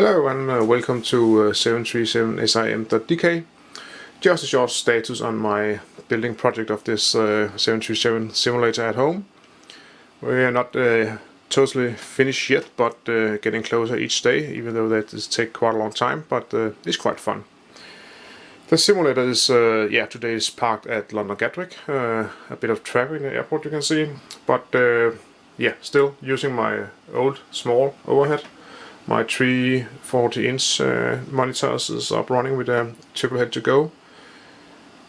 Hello and welcome to 737sim.dk. Just a short status on my building project of this 737 simulator at home. We are not totally finished yet, but getting closer each day, even though that does take quite a long time, but it's quite fun. The simulator is, today is parked at London Gatwick. A bit of traffic in the airport you can see, but still using my old small overhead. My three 40-inch monitors is up running with a triple head to go,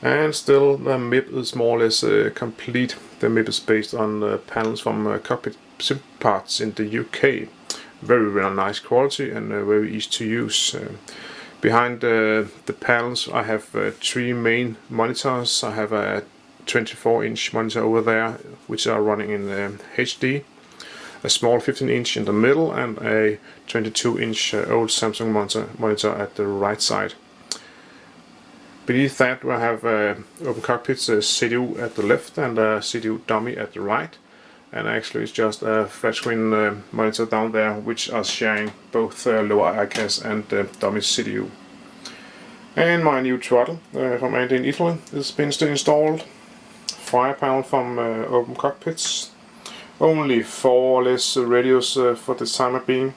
and still the MIP is more or less complete. The MIP is based on panels from Cockpit sim parts in the UK. Very nice quality and very easy to use. Behind the panels I have three main monitors. I have a 24-inch monitor over there, which are running in HD. A small 15-inch in the middle and a 22-inch old Samsung monitor at the right side. Beneath that we have Open Cockpit's CDU at the left and a CDU dummy at the right, and actually it's just a flat screen monitor down there which are sharing both lower ICAS and dummy CDU. And my new throttle from Andy in Italy has been still installed. Fire panel from Open Cockpits. Only 4 less radios for the time being.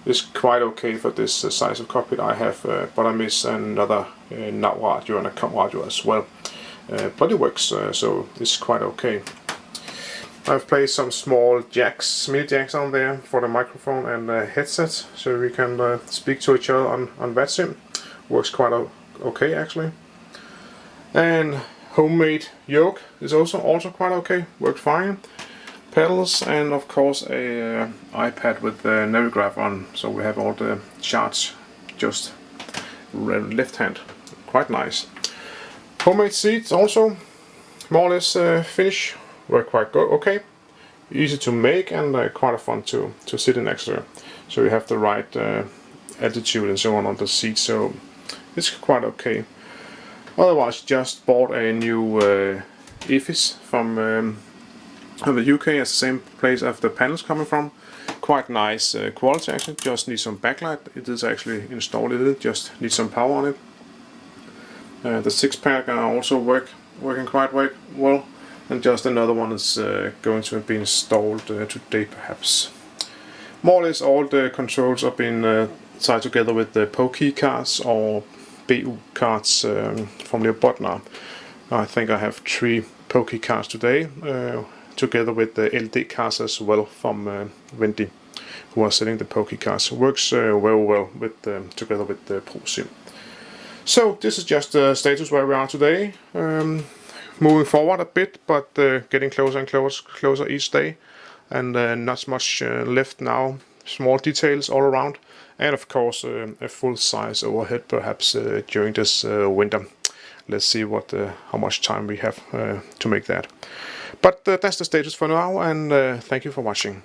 It's quite okay for this size of cockpit I have, but I miss another nav radio and a com radio as well. But it works, so it's quite okay. I've placed some small jacks, mini jacks on there for the microphone and headset, so we can speak to each other on VATSIM. Works quite okay actually. And homemade yoke is also quite okay, works fine. Pedals, and of course a iPad with the Navigraph on, so we have all the charts just left hand. Quite nice. Homemade seats also more or less finished. Work quite okay. Easy to make and quite fun to sit in extra. So you have the right altitude and so on the seat, so it's quite okay. Otherwise, just bought a new EFIS from the UK, as the same place as the panels coming from. Quite nice quality actually, just need some backlight. It is actually installed, just need some power on it. The 6-pack are also working quite well, and just another one is going to be installed today perhaps. More or less all the controls have been tied together with the PO key cards or BU cards from the Botnar. I think I have 3 PO key cards today, together with the LED cards as well from Wendy, who are selling the PO key cards. Works very well with together with the ProSim. So this is just the status where we are today. Moving forward a bit, but getting closer and closer each day, and not much left now. Small details all around, and of course a full-size overhead perhaps during this winter. Let's see how much time we have to make that. But that's the status for now, and thank you for watching.